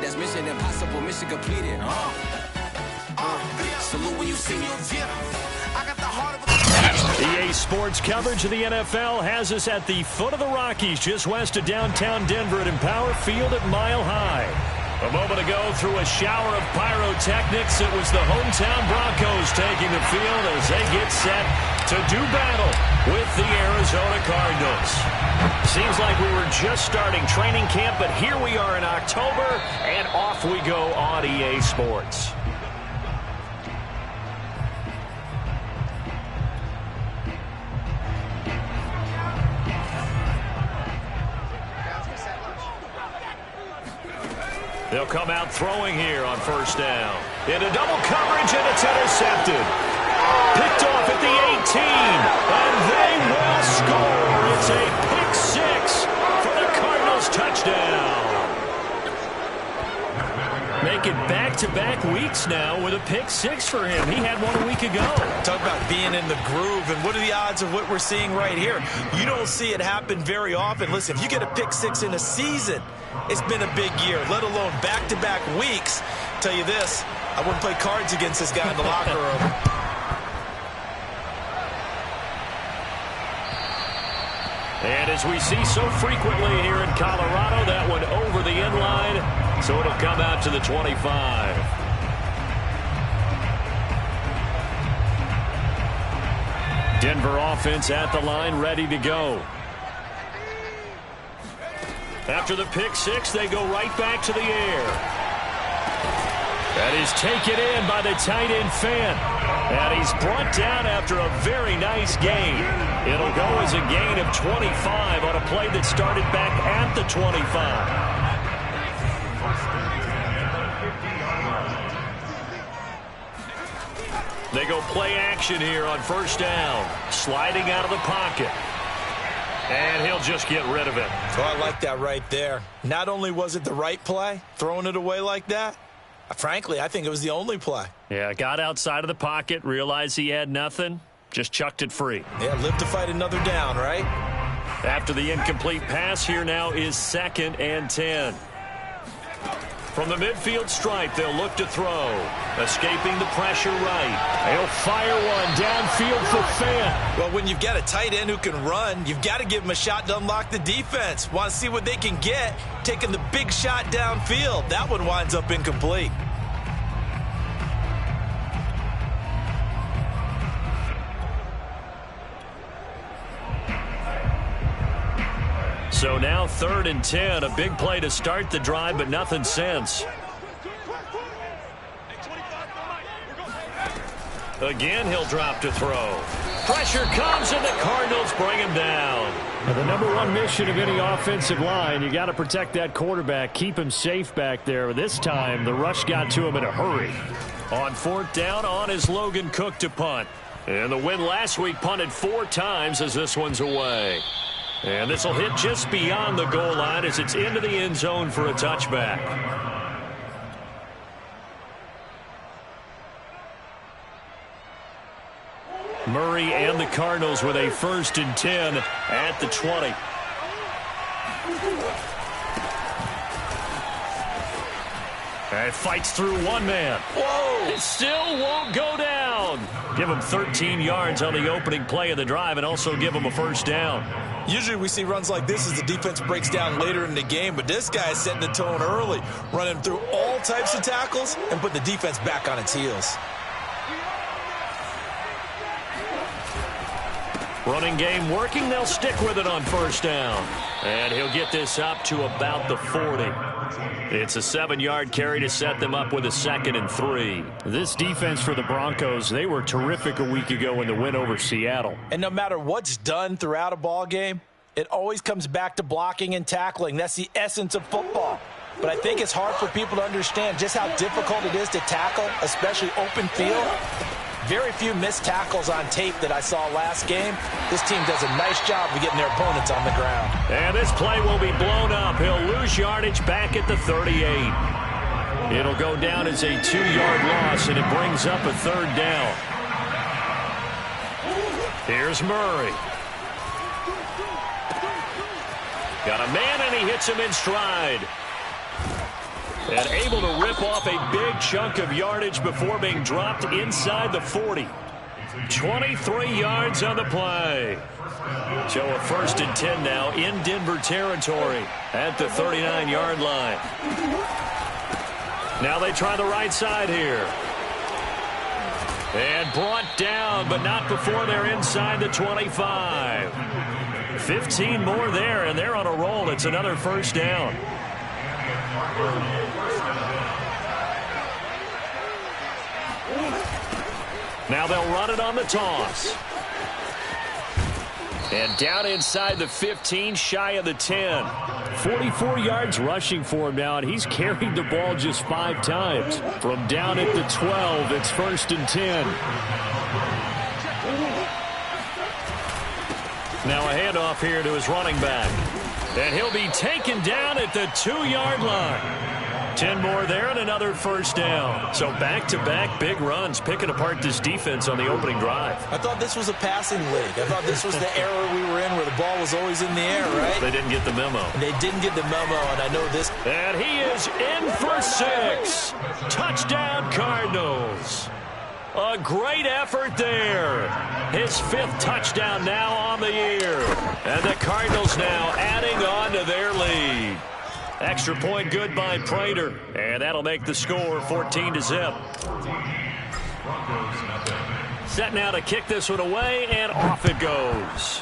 That's mission impossible, mission completed. Salute when you see me. I got the heart of EA Sports coverage of the NFL has us at the foot of the Rockies, just west of downtown Denver at Empower Field at Mile High. A moment ago, through a shower of pyrotechnics, it was the hometown Broncos taking the field as they get set to do battle with the Arizona Cardinals. Seems like we were just starting training camp, but here we are in October, and off we go on EA Sports. They'll come out throwing here on first down. Into double coverage, and it's intercepted. Picked off at the 18, and they will score. It's a pick six for the Cardinals touchdown. Make it back-to-back weeks now with a pick six for him. He had one a week ago. Talk about being in the groove, and what are the odds of what we're seeing right here? You don't see it happen very often. Listen, if you get a pick six in a season, it's been a big year, let alone back-to-back weeks. Tell you this, I wouldn't play cards against this guy in the locker room. And as we see so frequently here in Colorado, that one over the end line, so it'll come out to the 25. Denver offense at the line, ready to go. After the pick six, they go right back to the air. That is taken in by the tight end Fant. And he's brought down after a very nice gain. It'll go as a gain of 25 on a play that started back at the 25. They go play action here on first down. Sliding out of the pocket. And he'll just get rid of it. So I like that right there. Not only was it the right play, throwing it away like that, frankly, I think it was the only play. Yeah, got outside of the pocket, realized he had nothing, just chucked it free. Yeah, live to fight another down, right? After the incomplete pass, here now is 2nd and 10. From the midfield stripe, they'll look to throw. Escaping the pressure right. They'll fire one downfield for Fant. Well, when you've got a tight end who can run, you've got to give him a shot to unlock the defense. Want to see what they can get, taking the big shot downfield. That one winds up incomplete. So now 3rd and 10, a big play to start the drive, but nothing since. Again, he'll drop to throw. Pressure comes, and the Cardinals bring him down. Now, the number one mission of any offensive line, you got to protect that quarterback, keep him safe back there. This time, the rush got to him in a hurry. On 4th down, on is Logan Cook to punt. And the win last week punted 4 times as this one's away. And this will hit just beyond the goal line as it's into the end zone for a touchback. Murray and the Cardinals with a 1st and 10 at the 20. And fights through one man. Whoa! It still won't go down. Give him 13 yards on the opening play of the drive and also give him a 1st down. Usually we see runs like this as the defense breaks down later in the game, but this guy is setting the tone early, running through all types of tackles and put the defense back on its heels. Running game working. They'll stick with it on 1st down. And he'll get this up to about the 40. It's a 7-yard carry to set them up with a 2nd and 3. This defense for the Broncos, they were terrific a week ago in the win over Seattle. And no matter what's done throughout a ball game, it always comes back to blocking and tackling. That's the essence of football. But I think it's hard for people to understand just how difficult it is to tackle, especially open field. Very few missed tackles on tape that I saw last game. This team does a nice job of getting their opponents on the ground. And this play will be blown up. He'll lose yardage back at the 38. It'll go down as a 2-yard loss, and it brings up a 3rd down. Here's Murray. Got a man, and he hits him in stride. And able to rip off a big chunk of yardage before being dropped inside the 40. 23 yards on the play. So a 1st and 10 now in Denver territory at the 39-yard line. Now they try the right side here. And brought down, but not before they're inside the 25. 15 more there, and they're on a roll. It's another 1st down. Now they'll run it on the toss. And down inside the 15, shy of the 10. 44 yards rushing for him now, and he's carried the ball just 5 times. From down at the 12, it's 1st and 10. Now a handoff here to his running back. And he'll be taken down at the 2-yard line. 10 more there and another 1st down. So back-to-back big runs, picking apart this defense on the opening drive. I thought this was a passing league. I thought this was the era we were in where the ball was always in the air, right? They didn't get the memo. They didn't get the memo, and I know this. And he is in for 6. Touchdown, Cardinals. A great effort there. His 5th touchdown now on the year. And the Cardinals now adding on to their lead. Extra point good by Prater. And that'll make the score 14-0. Set now to kick this one away, and off it goes.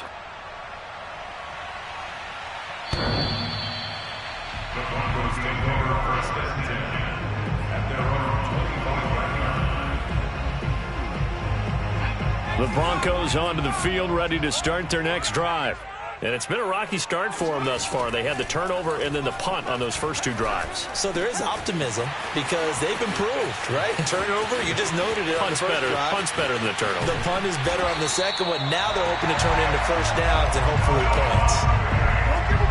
The Broncos onto the field, ready to start their next drive. And it's been a rocky start for them thus far. They had the turnover and then the punt on those first 2 drives. So there is optimism because they've improved, right? Turnover, you just noted it on the first drive. Punt's better than the turnover. The punt is better on the second one. Now they're hoping to turn it into 1st downs and hopefully points.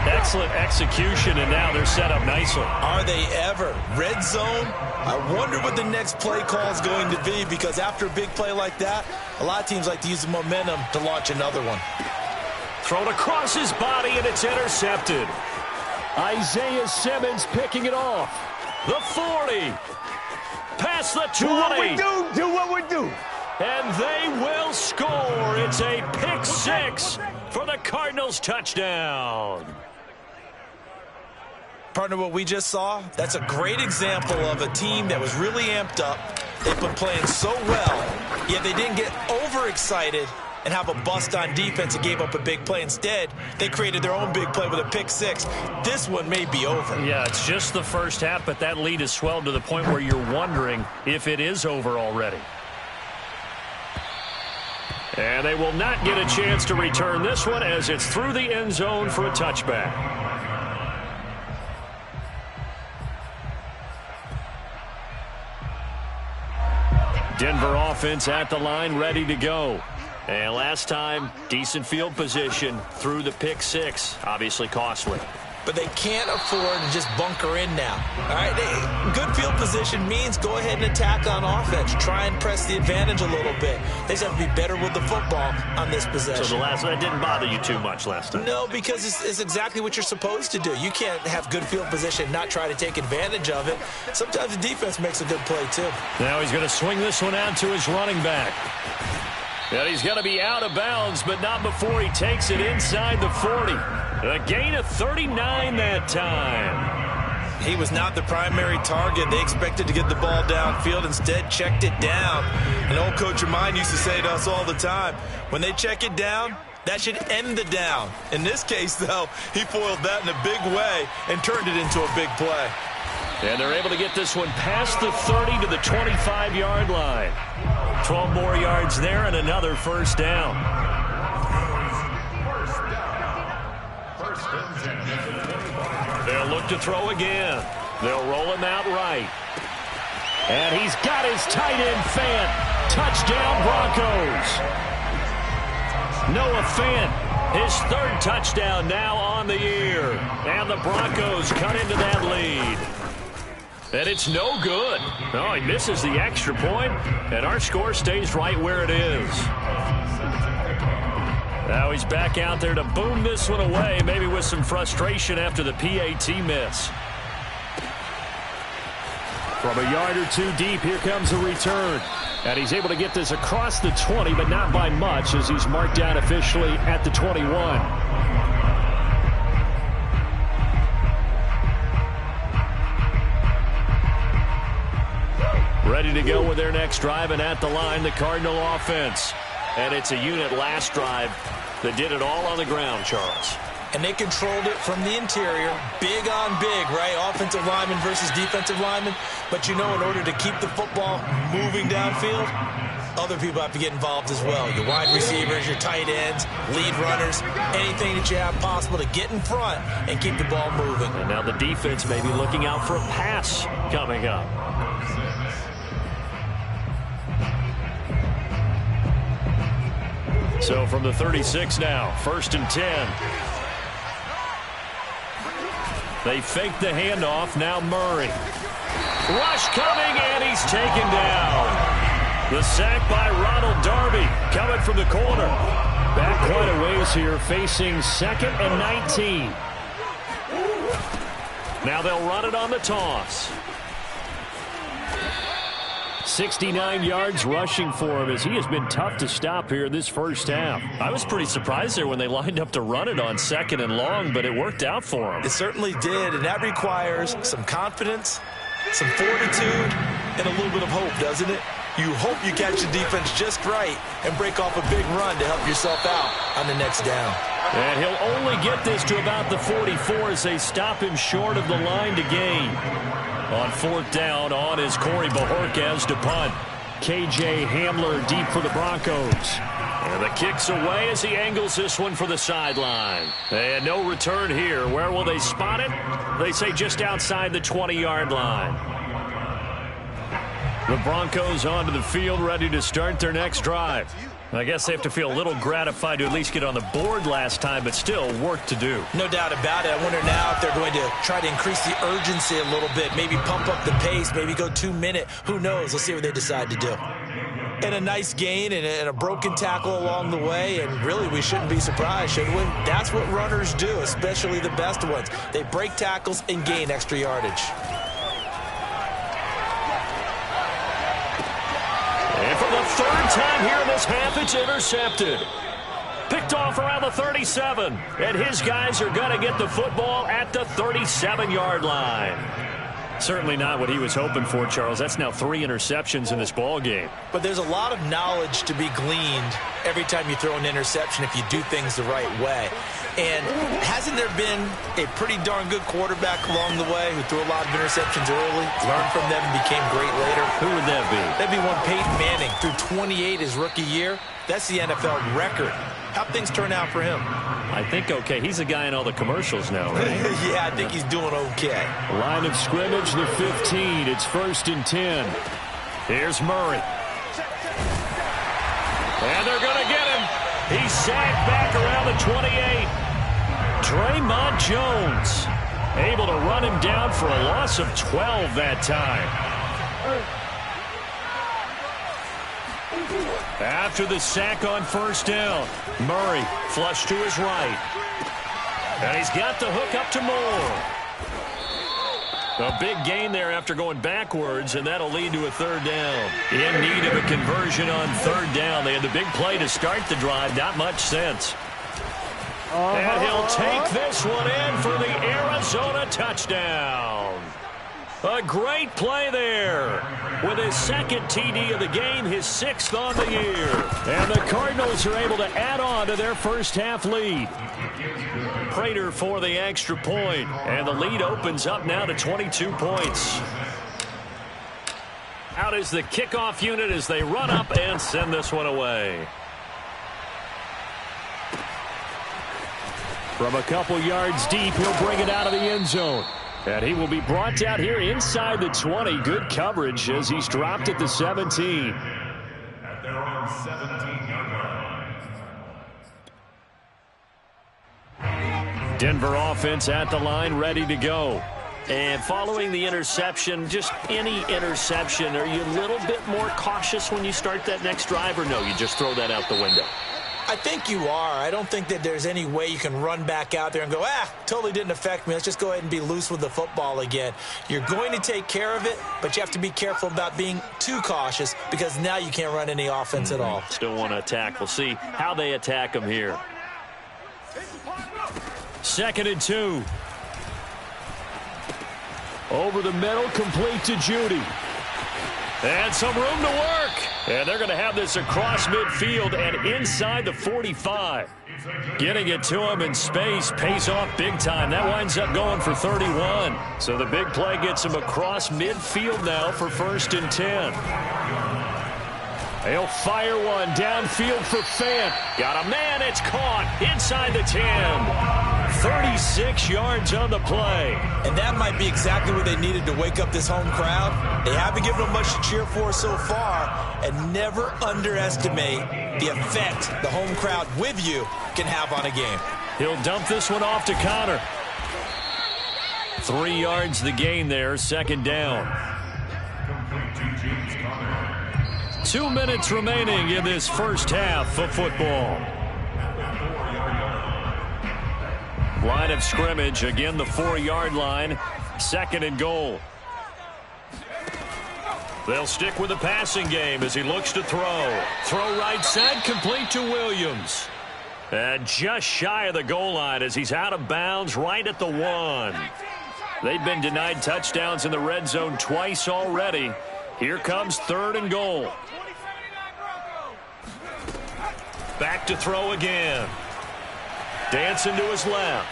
Excellent execution, and now they're set up nicely. Are they ever? Red zone? I wonder what the next play call is going to be, because after a big play like that, a lot of teams like to use the momentum to launch another one. Thrown across his body, and it's intercepted. Isaiah Simmons picking it off. The 40. Past the 20. Do what we do. Do what we do. And they will score. It's a pick 6 for the Cardinals touchdown. Partner, what we just saw, that's a great example of a team that was really amped up. They've been playing so well, yet they didn't get overexcited and have a bust on defense and gave up a big play. Instead, they created their own big play with a pick 6. This one may be over. Yeah, it's just the first half, but that lead has swelled to the point where you're wondering if it is over already. And they will not get a chance to return this one as it's through the end zone for a touchback. Denver offense at the line, ready to go. And last time, decent field position through the pick 6, obviously costly. But they can't afford to just bunker in now. All right, good field position means go ahead and attack on offense. Try and press the advantage a little bit. They just have to be better with the football on this possession. So that didn't bother you too much last time? No, because it's exactly what you're supposed to do. You can't have good field position and not try to take advantage of it. Sometimes the defense makes a good play, too. Now he's going to swing this one out to his running back. And he's going to be out of bounds, but not before he takes it inside the 40. A gain of 39 that time. He was not the primary target. They expected to get the ball downfield. Instead, checked it down. An old coach of mine used to say to us all the time, when they check it down, that should end the down. In this case, though, he foiled that in a big way and turned it into a big play. And they're able to get this one past the 30 to the 25-yard line. 12 more yards there and another 1st down. They'll look to throw again. They'll roll him out right. And he's got his tight end Fant. Touchdown Broncos. Noah Fant, his 3rd touchdown now on the year. And the Broncos cut into that lead. And it's no good. No, he misses the extra point, and our score stays right where it is. Now he's back out there to boom this one away, maybe with some frustration after the PAT miss. From a yard or two deep, here comes a return. And he's able to get this across the 20, but not by much, as he's marked down officially at the 21. Ready to go with their next drive, and at the line, the Cardinal offense. And it's a unit last drive that did it all on the ground, Charles. And they controlled it from the interior, big on big, right? Offensive lineman versus defensive lineman. But you know, in order to keep the football moving downfield, other people have to get involved as well. Your wide receivers, your tight ends, lead runners, anything that you have possible to get in front and keep the ball moving. And now the defense may be looking out for a pass coming up. So from the 36 now, 1st and 10. They fake the handoff. Now Murray. Rush coming, and he's taken down. The sack by Ronald Darby coming from the corner. Back quite a ways here, facing 2nd and 19. Now they'll run it on the toss. 69 yards rushing for him, as he has been tough to stop here in this first half. I was pretty surprised there when they lined up to run it on 2nd and long, but it worked out for him. It certainly did, and that requires some confidence, some fortitude, and a little bit of hope, doesn't it? You hope you catch the defense just right and break off a big run to help yourself out on the next down. And he'll only get this to about the 44 as they stop him short of the line to gain. On 4th down, on is Corey Bajorquez to punt. KJ Hamler deep for the Broncos. And the kick's away as he angles this one for the sideline. And no return here. Where will they spot it? They say just outside the 20-yard line. The Broncos onto the field, ready to start their next drive. I guess they have to feel a little gratified to at least get on the board last time, but still work to do. No doubt about it. I wonder now if they're going to try to increase the urgency a little bit, maybe pump up the pace, maybe go 2-minute. Who knows? Let's see what they decide to do. And a nice gain and a broken tackle along the way, and really we shouldn't be surprised, should we? That's what runners do, especially the best ones. They break tackles and gain extra yardage. And for the 3rd time here in this half, it's intercepted. Picked off around the 37. And his guys are going to get the football at the 37-yard line. Certainly not what he was hoping for, Charles. That's now 3 interceptions in this ball game. But there's a lot of knowledge to be gleaned every time you throw an interception if you do things the right way. And hasn't there been a pretty darn good quarterback along the way who threw a lot of interceptions early, learned from them, and became great later? Who would that be? That'd be one Peyton Manning. Threw 28 his rookie year. That's the NFL record. How'd things turn out for him? I think okay. He's a guy in all the commercials now, right? Yeah, I think he's doing okay. Line of scrimmage, the 15. It's 1st and 10. Here's Murray. And they're going to get him. He's sacked back around the 28. Draymond Jones able to run him down for a loss of 12 that time. After the sack on 1st down, Murray flush to his right. And he's got the hook up to Moore. A big gain there after going backwards, and that'll lead to a 3rd down. In need of a conversion on 3rd down. They had the big play to start the drive. Not much sense. And he'll take this one in for the Arizona touchdown. A great play there. With his 2nd TD of the game, his 6th on the year. And the Cardinals are able to add on to their first half lead. Prater for the extra point. And the lead opens up now to 22 points. Out is the kickoff unit as they run up and send this one away. From a couple yards deep, he'll bring it out of the end zone. And he will be brought down here inside the 20. Good coverage as he's dropped at the 17. At their own 17-yard line. Denver offense at the line, ready to go. And following the interception, just any interception, are you a little bit more cautious when you start that next drive, or no, you just throw that out the window? I think you are. I don't think that there's any way you can run back out there and go, totally didn't affect me. Let's just go ahead and be loose with the football again. You're going to take care of it, but you have to be careful about being too cautious because now you can't run any offense at all. Still want to attack. We'll see how they attack them here. 2nd and 2. Over the middle, complete to Judy. And some room to work. And they're going to have this across midfield and inside the 45. Getting it to him in space pays off big time. That winds up going for 31. So the big play gets him across midfield now for 1st and 10. He'll fire one downfield for Fant. Got a man. It's caught inside the 10. 36 yards on the play. And that might be exactly what they needed to wake up this home crowd. They haven't given them much to cheer for so far, and never underestimate the effect the home crowd with you can have on a game. He'll dump this one off to Connor. 3 yards the gain there, 2nd down. 2 minutes remaining in this first half of football. Line of scrimmage, again the 4-yard line, 2nd and goal. They'll stick with the passing game as he looks to throw. Throw right side, complete to Williams. And just shy of the goal line as he's out of bounds right at the 1. They've been denied touchdowns in the red zone twice already. Here comes 3rd and goal. Back to throw again. Dancing to his left.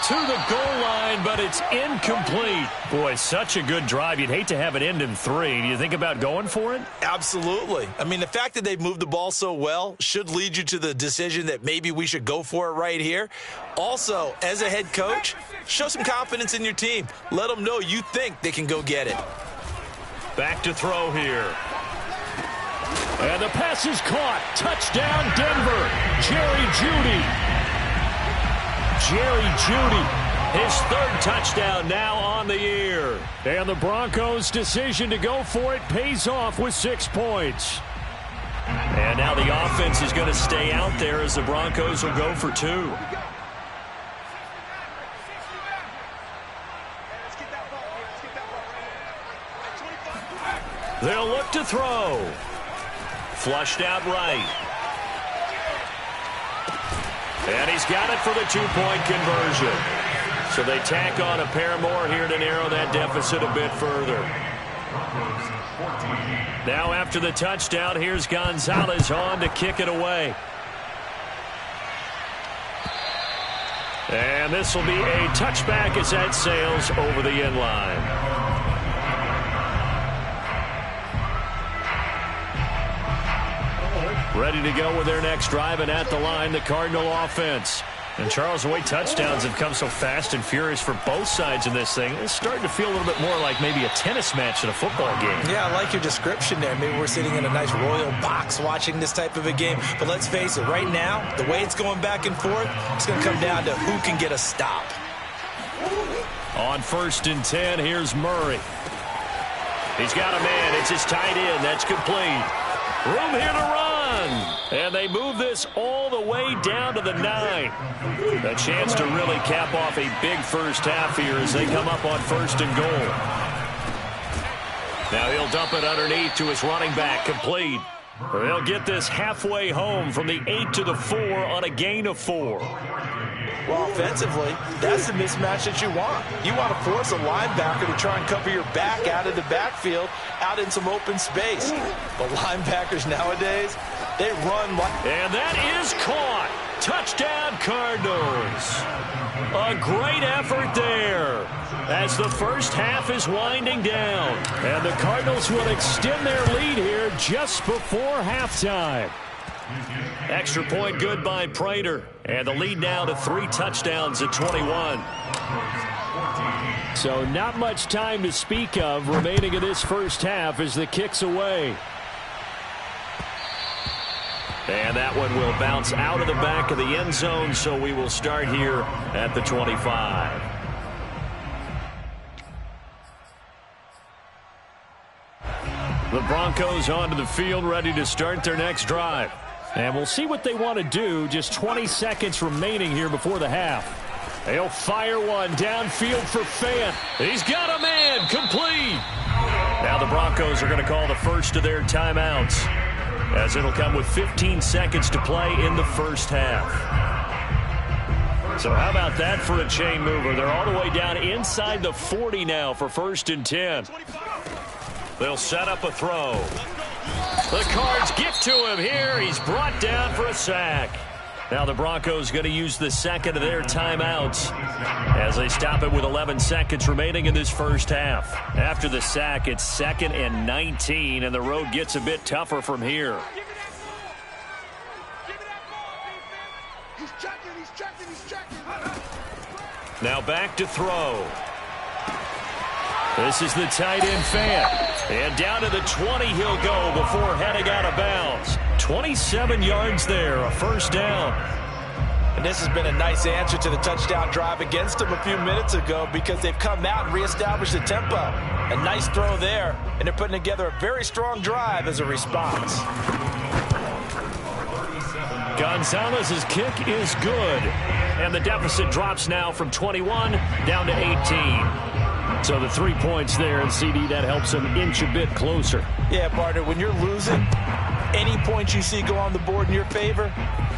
To the goal line, but it's incomplete. Boy, such a good drive. You'd hate to have it end in 3. Do you think about going for it? Absolutely. I mean, the fact that they've moved the ball so well should lead you to the decision that maybe we should go for it right here. Also, as a head coach, show some confidence in your team. Let them know you think they can go get it. Back to throw here. And the pass is caught. Touchdown, Denver. Jerry Jeudy, his 3rd touchdown now on the year. And the Broncos' decision to go for it pays off with 6 points. And now the offense is going to stay out there as the Broncos will go for 2. They'll look to throw. Flushed out right. And he's got it for the 2-point conversion. So they tack on a pair more here to narrow that deficit a bit further. Now after the touchdown, here's Gonzalez on to kick it away. And this will be a touchback as that sails over the end line. Ready to go with their next drive, and at the line, the Cardinal offense. And Charles, the way touchdowns have come so fast and furious for both sides in this thing, it's starting to feel a little bit more like maybe a tennis match than a football game. Yeah, I like your description there. Maybe we're sitting in a nice royal box watching this type of a game. But let's face it, right now, the way it's going back and forth, it's going to come down to who can get a stop. On 1st and 10, here's Murray. He's got a man. It's his tight end. That's complete. Room here to run. And they move this all the way down to the 9. A chance to really cap off a big first half here as they come up on 1st and goal. Now he'll dump it underneath to his running back, complete. They'll get this halfway home from the 8 to the 4 on a gain of 4. Well, offensively, that's the mismatch that you want. You want to force a linebacker to try and cover your back out of the backfield, out in some open space. But linebackers nowadays, they run like... And that is caught. Touchdown, Cardinals. A great effort there as the first half is winding down. And the Cardinals will extend their lead here just before halftime. Extra point good by Prater. And the lead now to 3 touchdowns at 21. So not much time to speak of remaining in this first half as the kick's away. And that one will bounce out of the back of the end zone, so we will start here at the 25. The Broncos onto the field, ready to start their next drive. And we'll see what they want to do. Just 20 seconds remaining here before the half. They'll fire one downfield for Fant. He's got a man. Complete. Now the Broncos are going to call the first of their timeouts, as it'll come with 15 seconds to play in the first half. So how about that for a chain mover? They're all the way down inside the 40 now for 1st and 10. They'll set up a throw. The Cards get to him here. He's brought down for a sack. Now the Broncos going to use the second of their timeouts as they stop it with 11 seconds remaining in this first half. After the sack, it's 2nd and 19, and the road gets a bit tougher from here. Now back to throw. This is the tight end Fant. And down to the 20 he'll go before heading out of bounds. 27 yards there, a first down. And this has been a nice answer to the touchdown drive against them a few minutes ago, because they've come out and reestablished the tempo. A nice throw there, and they're putting together a very strong drive as a response. Gonzalez's kick is good. And the deficit drops now from 21 down to 18. So the 3 points there, and CD, that helps them inch a bit closer. Yeah, partner, when you're losing, any points you see go on the board in your favor,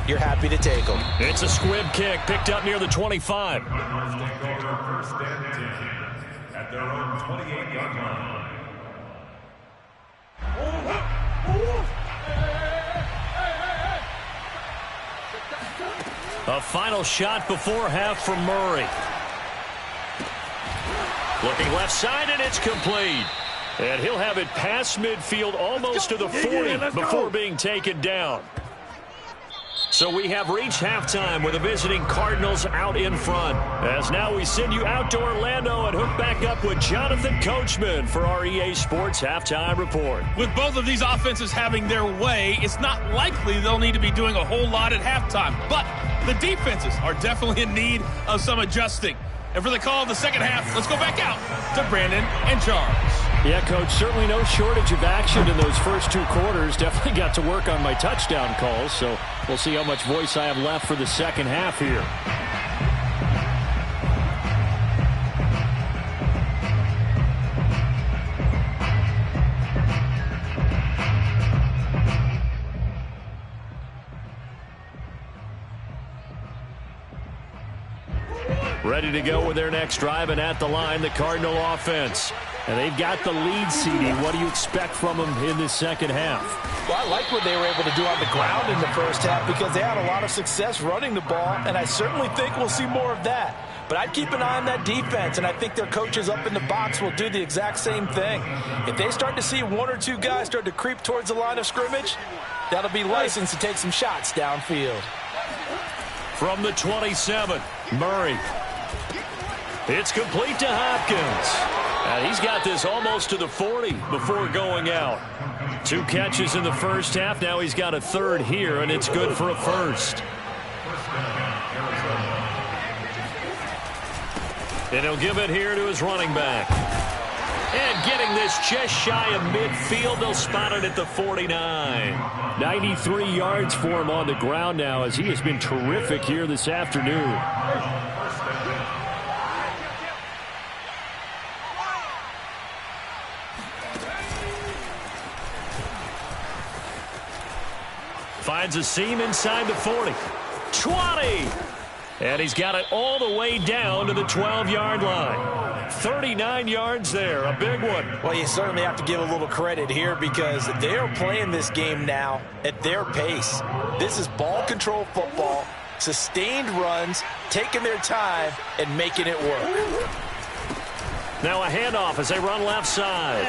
you're happy to take them. It's a squib kick picked up near the 25. First and 10 at their own 28-yard line. A final shot before half from Murray. Looking left side, and it's complete. And he'll have it past midfield almost to the 40 before being taken down. So we have reached halftime with the visiting Cardinals out in front. As now we send you out to Orlando and hook back up with Jonathan Coachman for our EA Sports Halftime Report. With both of these offenses having their way, it's not likely they'll need to be doing a whole lot at halftime. But the defenses are definitely in need of some adjusting. And for the call of the second half, let's go back out to Brandon and Charles. Yeah, Coach, certainly no shortage of action in those first 2 quarters. Definitely got to work on my touchdown calls, so we'll see how much voice I have left for the second half here. Ready to go with their next drive, and at the line, the Cardinal offense. And they've got the lead, CD. What do you expect from them in this second half? Well, I like what they were able to do on the ground in the first half, because they had a lot of success running the ball, and I certainly think we'll see more of that. But I'd keep an eye on that defense, and I think their coaches up in the box will do the exact same thing. If they start to see 1 or 2 guys start to creep towards the line of scrimmage, that'll be licensed to take some shots downfield. From the 27, Murray. It's complete to Hopkins. And he's got this almost to the 40 before going out. 2 catches in the first half. Now he's got a 3rd here, and it's good for a first. And he'll give it here to his running back. And getting this just shy of midfield, they'll spot it at the 49. 93 yards for him on the ground now, as he has been terrific here this afternoon. Finds a seam inside the 40. 20! And he's got it all the way down to the 12-yard line. 39 yards there, a big one. Well, you certainly have to give a little credit here, because they are playing this game now at their pace. This is ball control football, sustained runs, taking their time, and making it work. Now a handoff as they run left side.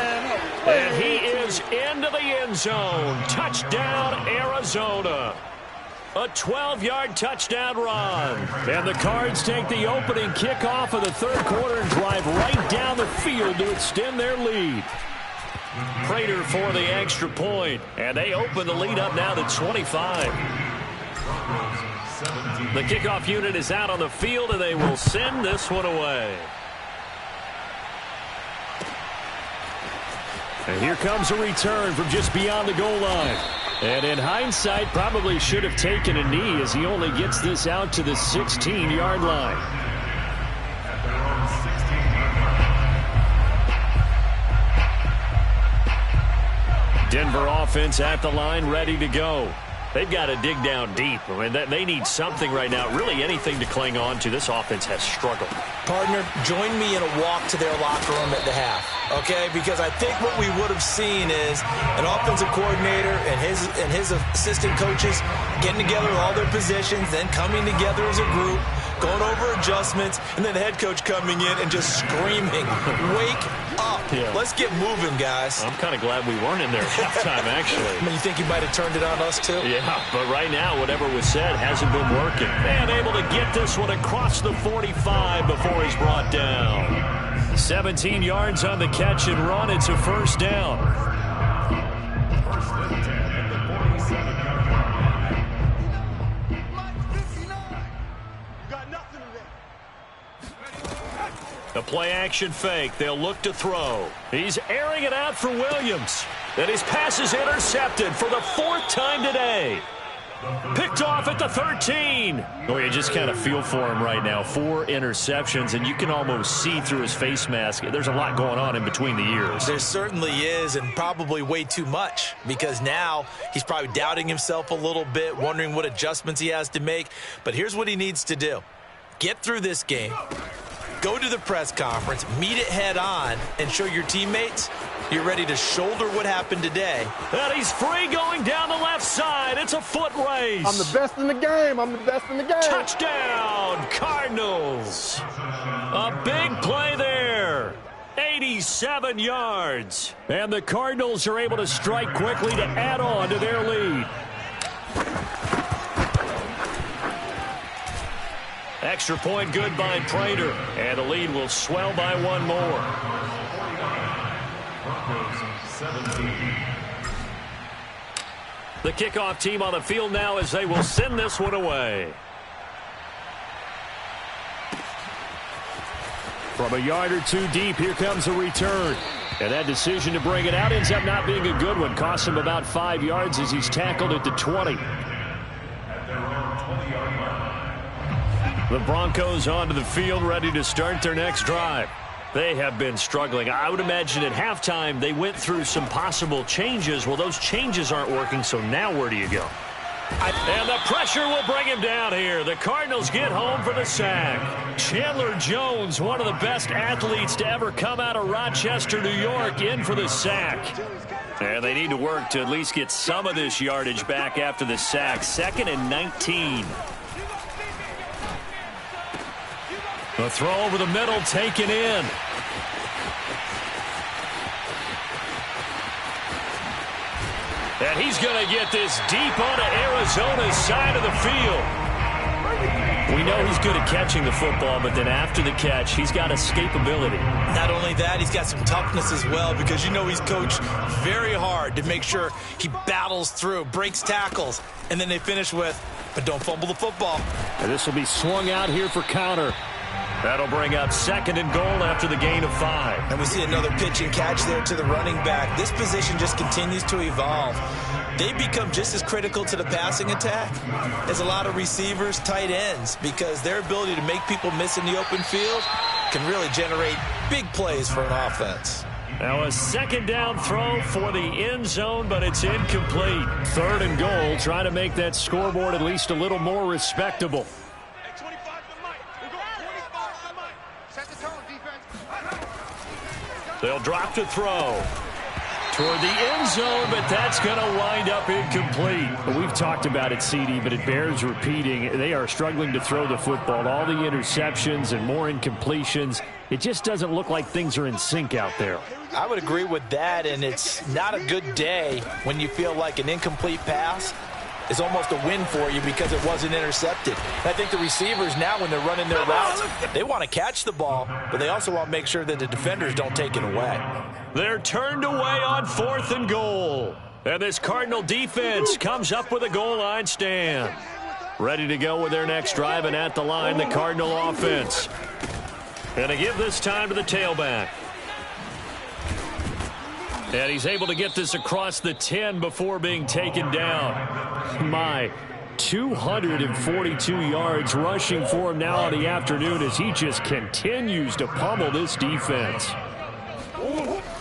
And he is into the end zone. Touchdown, Arizona. A 12-yard touchdown run. And the Cards take the opening kickoff of the 3rd quarter and drive right down the field to extend their lead. Prater for the extra point. And they open the lead up now to 25. The kickoff unit is out on the field, and they will send this one away. And here comes a return from just beyond the goal line. And in hindsight, probably should have taken a knee as he only gets this out to the 16-yard line. At their own 16-yard line. Denver offense at the line, ready to go. They've got to dig down deep. I mean, they need something right now, really anything to cling on to. This offense has struggled. Partner, join me in a walk to their locker room at the half, okay? Because I think what we would have seen is an offensive coordinator and his assistant coaches getting together with all their positions, then coming together as a group, going over adjustments, and then the head coach coming in and just screaming, wake up. Yeah. Let's get moving, guys. I'm kind of glad we weren't in there at halftime, actually. I mean, you think he might have turned it on us, too? Yeah, but right now, whatever was said hasn't been working. And able to get this one across the 45 before he's brought down. 17 yards on the catch and run. It's a first down. First and 10 at the 47-yard line. The play-action fake. They'll look to throw. He's airing it out for Williams. And his pass is intercepted for the 4th time today. Picked off at the 13. Oh, you just kind of feel for him right now. 4 interceptions, and you can almost see through his face mask. There's a lot going on in between the ears. There certainly is, and probably way too much, because now he's probably doubting himself a little bit, wondering what adjustments he has to make. But here's what he needs to do. Get through this game. Go to the press conference, meet it head on, and show your teammates you're ready to shoulder what happened today. And he's free going down the left side. It's a foot race. I'm the best in the game. I'm the best in the game. Touchdown, Cardinals. A big play there. 87 yards. And the Cardinals are able to strike quickly to add on to their lead. Extra point good by Prater. And the lead will swell by one more. Broncos 17. The kickoff team on the field now as they will send this one away. From a yard or two deep, here comes a return. And that decision to bring it out ends up not being a good one. Costs him about 5 yards as he's tackled at the 20. At their own 20-yard line. The Broncos onto the field, ready to start their next drive. They have been struggling. I would imagine at halftime they went through some possible changes. Well, those changes aren't working, so now where do you go? And the pressure will bring him down here. The Cardinals get home for the sack. Chandler Jones, one of the best athletes to ever come out of Rochester, New York, in for the sack. And they need to work to at least get some of this yardage back after the sack. 2nd and 19. The throw over the middle taken in. And he's going to get this deep onto Arizona's side of the field. We know he's good at catching the football, but then after the catch, he's got escapability. Not only that, he's got some toughness as well, because you know he's coached very hard to make sure he battles through, breaks tackles, and then they finish with, but don't fumble the football. And this will be swung out here for counter. That'll bring up 2nd and goal after the gain of 5. And we see another pitch and catch there to the running back. This position just continues to evolve. They become just as critical to the passing attack as a lot of receivers, tight ends, because their ability to make people miss in the open field can really generate big plays for an offense. Now a 2nd down throw for the end zone, but it's incomplete. 3rd and goal, trying to make that scoreboard at least a little more respectable. They'll drop to throw toward the end zone, but that's going to wind up incomplete. We've talked about it, CD, but it bears repeating. They are struggling to throw the football. All the interceptions and more incompletions. It just doesn't look like things are in sync out there. I would agree with that, and it's not a good day when you feel like an incomplete pass is almost a win for you because it wasn't intercepted. I think the receivers now, when they're running their routes, they want to catch the ball, but they also want to make sure that the defenders don't take it away. They're turned away on 4th and goal. And this Cardinal defense comes up with a goal line stand. Ready to go with their next drive, and at the line, the Cardinal offense. And to give this time to the tailback. And he's able to get this across the 10 before being taken down. My 242 yards rushing for him now on the afternoon as he just continues to pummel this defense.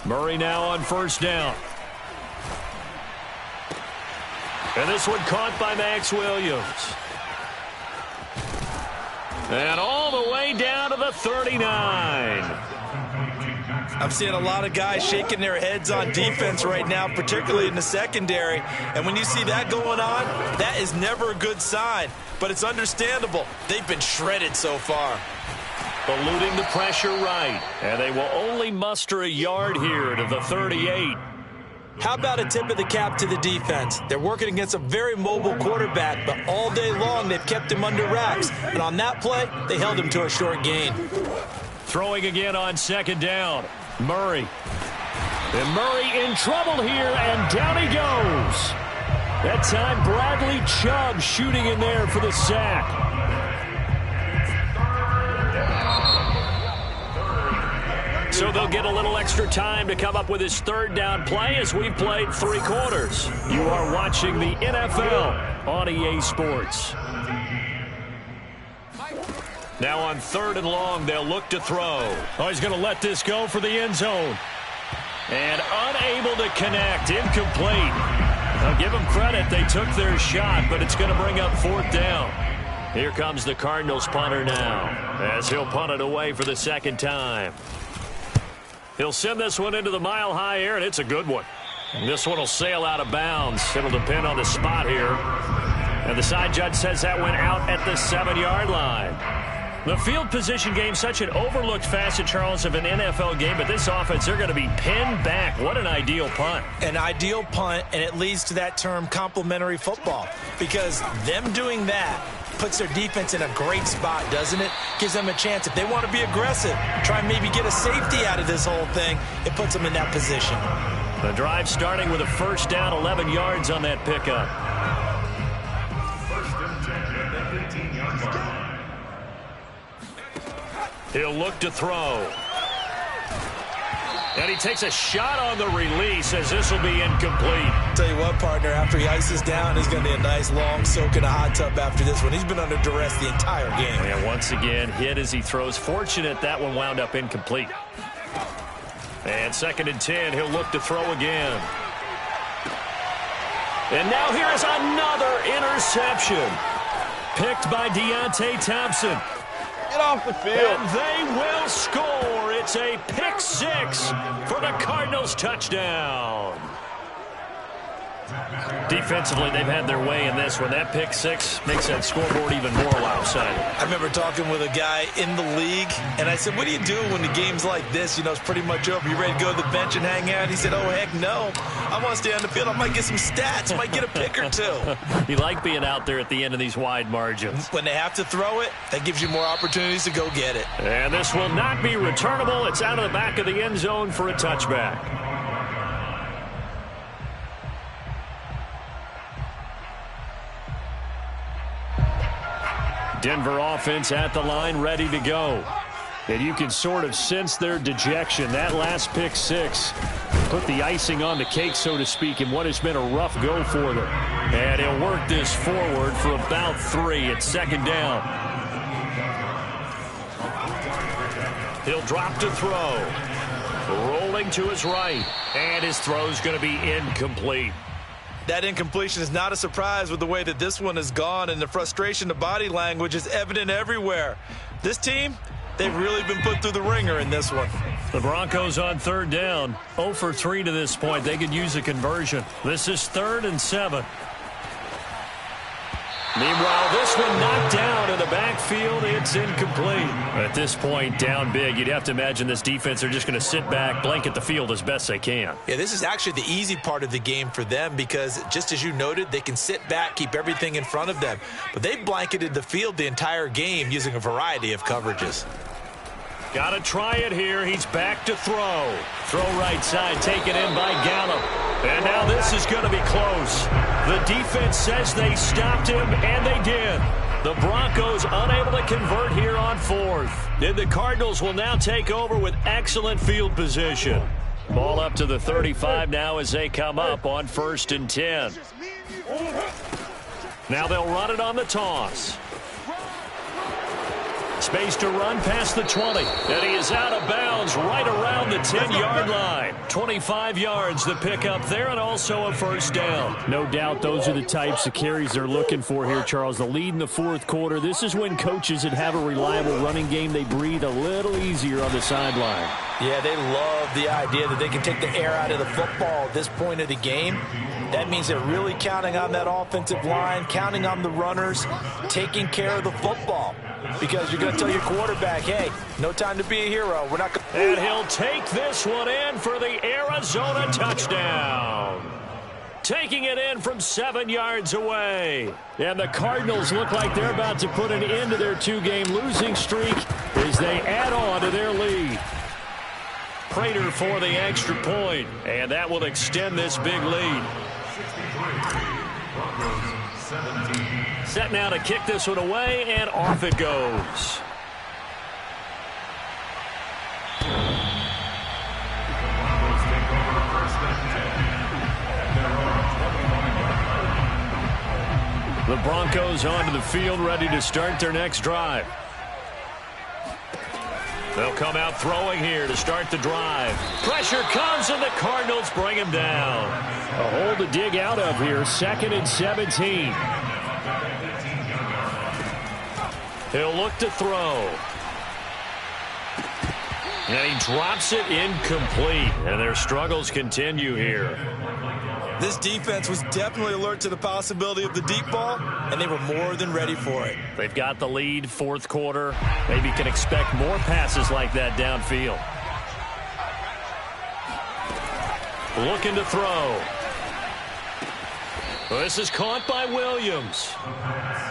Murray now on first down. And this one caught by Max Williams. And all the way down to the 39. I'm seeing a lot of guys shaking their heads on defense right now, particularly in the secondary. And when you see that going on, that is never a good sign. But it's understandable. They've been shredded so far. Eluding the pressure right. And they will only muster a yard here to the 38. How about a tip of the cap to the defense? They're working against a very mobile quarterback, but all day long they've kept him under wraps. And on that play, they held him to a short gain. Throwing again on second down. Murray. And Murray in trouble here, and down he goes. That time, Bradley Chubb shooting in there for the sack. So they'll get a little extra time to come up with his third down play as we've played 3 quarters. You are watching the NFL on EA Sports. Now on 3rd and long, they'll look to throw. Oh, he's going to let this go for the end zone. And unable to connect, incomplete. I'll give them credit, they took their shot, but it's going to bring up 4th down. Here comes the Cardinals punter now, as he'll punt it away for the second time. He'll send this one into the mile-high air, and it's a good one. And this one will sail out of bounds. It'll depend on the spot here. And the side judge says that went out at the 7-yard line. The field position game, such an overlooked facet, Charles, of an NFL game, but this offense, they're going to be pinned back. What an ideal punt. An ideal punt, and it leads to that term complementary football, because them doing that puts their defense in a great spot, doesn't it? Gives them a chance. If they want to be aggressive, try and maybe get a safety out of this whole thing, it puts them in that position. The drive starting with a first down, 11 yards on that pickup. First and 10 at the 15-yard line. He'll look to throw. And he takes a shot on the release as this will be incomplete. Tell you what, partner, after he ices down, he's going to be a nice long soak in a hot tub after this one. He's been under duress the entire game. And once again, hit as he throws. Fortunate that one wound up incomplete. And 2nd and 10, he'll look to throw again. And now here is another interception. Picked by Deontay Thompson. Get off the field. And they will score. It's a pick 6 for the Cardinals touchdown. Defensively, they've had their way in this one. That pick 6 makes that scoreboard even more lopsided. I remember talking with a guy in the league, and I said, what do you do when the game's like this? You know, it's pretty much over. You ready to go to the bench and hang out? He said, oh, heck no. I want to stay on the field. I might get some stats. Might get a pick or 2. You like being out there at the end of these wide margins. When they have to throw it, that gives you more opportunities to go get it. And this will not be returnable. It's out of the back of the end zone for a touchback. Denver offense at the line, ready to go. And you can sort of sense their dejection. That last pick 6 put the icing on the cake, so to speak, in what has been a rough go for them. And he'll work this forward for about 3. It's 2nd down. He'll drop to throw. Rolling to his right. And his throw's going to be incomplete. That incompletion is not a surprise with the way that this one has gone, and the frustration, the body language is evident everywhere. This team, they've really been put through the ringer in this one. The Broncos on 3rd down, 0 for 3 to this point. They could use a conversion. This is 3rd and 7. Meanwhile, this one knocked down in the backfield. It's incomplete. At this point, down big. You'd have to imagine this defense are just going to sit back, blanket the field as best they can. Yeah, this is actually the easy part of the game for them because, just as you noted, they can sit back, keep everything in front of them. But they've blanketed the field the entire game using a variety of coverages. Got to try it here. He's back to throw. Throw right side, taken in by Gallup. And now this is going to be close. The defense says they stopped him, and they did. The Broncos unable to convert here on 4th. And the Cardinals will now take over with excellent field position. Ball up to the 35 now as they come up on 1st and 10. Now they'll run it on the toss. Space to run past the 20. And he is out of bounds right around the 10-yard line. 25 yards the pickup there, and also a first down. No doubt those are the types of carries they're looking for here, Charles. The lead in the fourth quarter. This is when coaches that have a reliable running game, they breathe a little easier on the sideline. Yeah, they love the idea that they can take the air out of the football at this point of the game. That means they're really counting on that offensive line, counting on the runners, taking care of the football. Because you're going to tell your quarterback, hey, no time to be a hero. We're not going to... And he'll take this one in for the Arizona touchdown. Taking it in from 7 yards away. And the Cardinals look like they're about to put an end to their two-game losing streak as they add on to their lead. Prater for the extra point, and that will extend this big lead. Set now to kick this one away, and off it goes. The Broncos onto the field, ready to start their next drive. They'll come out throwing here to start the drive. Pressure comes, and the Cardinals bring him down. A hole to dig out of here, 2nd and 17. He'll look to throw. And he drops it incomplete. And their struggles continue here. This defense was definitely alert to the possibility of the deep ball, and they were more than ready for it. They've got the lead, fourth quarter. Maybe can expect more passes like that downfield. Looking to throw. Well, this is caught by Williams.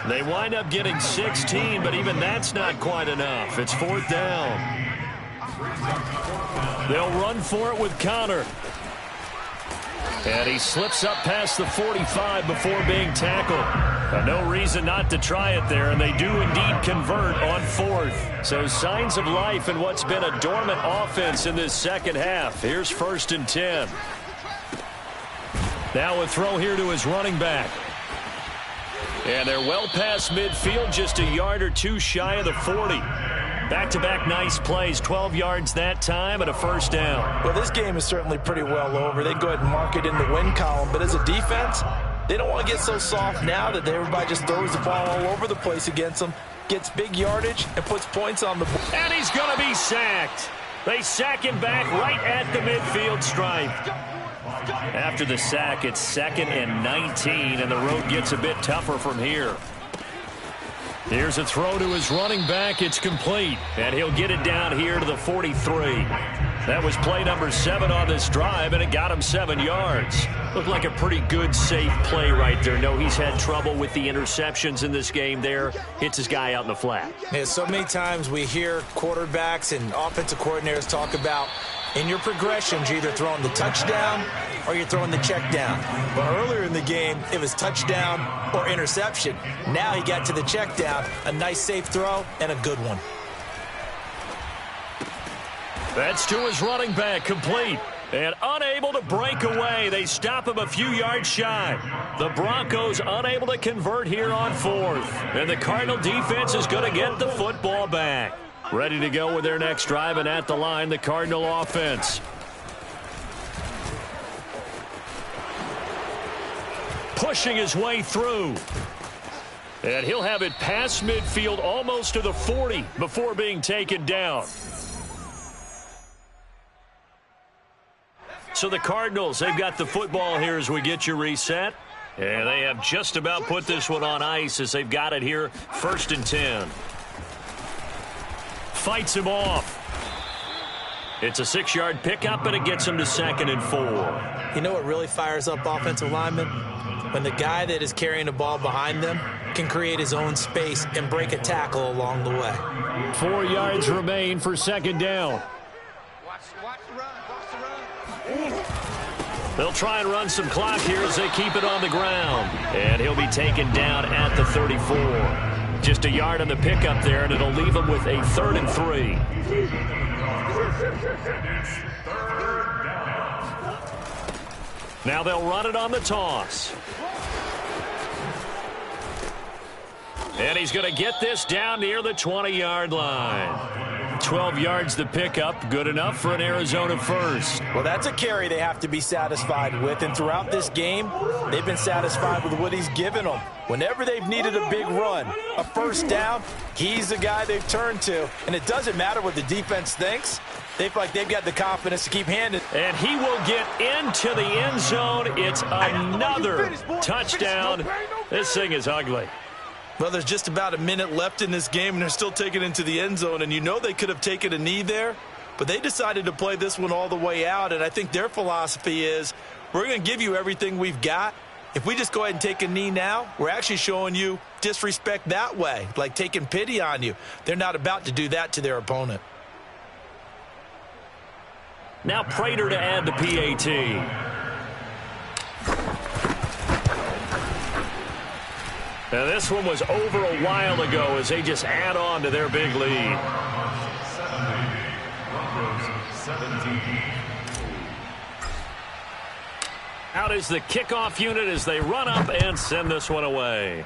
They wind up getting 16, but even that's not quite enough. It's 4th down. They'll run for it with Connor. And he slips up past the 45 before being tackled. No reason not to try it there, and they do indeed convert on 4th. So signs of life in what's been a dormant offense in this second half. Here's 1st and 10. Now a throw here to his running back. And they're well past midfield, just a yard or two shy of the 40. Back-to-back nice plays, 12 yards that time and a first down. Well, this game is certainly pretty well over. They can go ahead and mark it in the win column. But as a defense, they don't want to get so soft now that everybody just throws the ball all over the place against them, gets big yardage, and puts points on the board. And he's going to be sacked. They sack him back right at the midfield stripe. After the sack, it's 2nd and 19, and the road gets a bit tougher from here. Here's a throw to his running back. It's complete, and he'll get it down here to the 43. That was play number 7 on this drive, and it got him 7 yards. Looked like a pretty good, safe play right there. No, he's had trouble with the interceptions in this game there. Hits his guy out in the flat. Yeah, so many times we hear quarterbacks and offensive coordinators talk about in your progressions, you're either throwing the touchdown or you're throwing the check down. But earlier in the game, it was touchdown or interception. Now he got to the check down, a nice safe throw, and a good one. That's to his running back, complete. And unable to break away. They stop him a few yards shy. The Broncos unable to convert here on 4th. And the Cardinal defense is going to get the football back. Ready to go with their next drive, and at the line, the Cardinal offense. Pushing his way through. And he'll have it past midfield almost to the 40 before being taken down. So the Cardinals, they've got the football here as we get you reset. And they have just about put this one on ice as they've got it here, 1st and 10. Fights him off. It's a 6-yard pickup, and it gets him to 2nd and 4. You know what really fires up offensive linemen? When the guy that is carrying the ball behind them can create his own space and break a tackle along the way. 4 yards remain for 2nd down. Watch the run. They'll try and run some clock here as they keep it on the ground. And he'll be taken down at the 34. Just a yard on the pickup there, and it'll leave him with a 3rd and 3. It's 3rd down. Now they'll run it on the toss. And he's going to get this down near the 20-yard line. 12 yards to pick up. Good enough for an Arizona first. Well, that's a carry they have to be satisfied with. And throughout this game, they've been satisfied with what he's given them. Whenever they've needed a big run, a first down, he's the guy they've turned to. And it doesn't matter what the defense thinks. They feel like they've got the confidence to keep handing. And he will get into the end zone. It's another touchdown. This thing is ugly. Well, there's just about a minute left in this game, and they're still taking it into the end zone. And you know they could have taken a knee there, but they decided to play this one all the way out. And I think their philosophy is, we're going to give you everything we've got. If we just go ahead and take a knee now, we're actually showing you disrespect that way, like taking pity on you. They're not about to do that to their opponent. Now Prater to add the PAT. Now this one was over a while ago as they just add on to their big lead. Out is the kickoff unit as they run up and send this one away.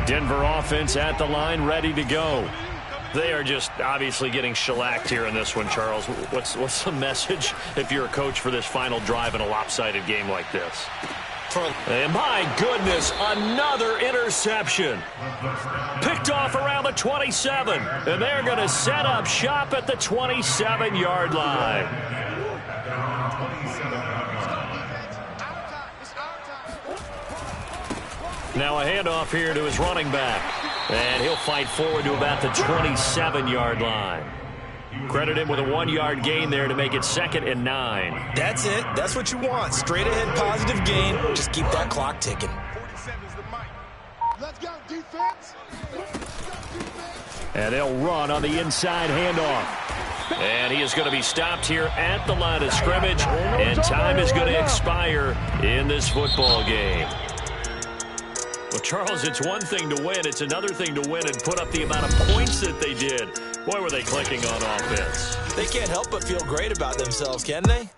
Denver offense at the line, ready to go. They are just obviously getting shellacked here in this one, Charles. What's the message if you're a coach for this final drive in a lopsided game like this? And my goodness, another interception. Picked off around the 27. And they're going to set up shop at the 27-yard line. Now a handoff here to his running back. And he'll fight forward to about the 27-yard line. Credit him with a 1-yard gain there to make it 2nd and 9. That's it. That's what you want. Straight ahead positive gain. Just keep that clock ticking. 47's the mic. Let's go, defense. And they'll run on the inside handoff. And he is going to be stopped here at the line of scrimmage. And time is going to expire in this football game. Well, Charles, it's one thing to win. It's another thing to win and put up the amount of points that they did. Boy, were they clicking on offense. They can't help but feel great about themselves, can they?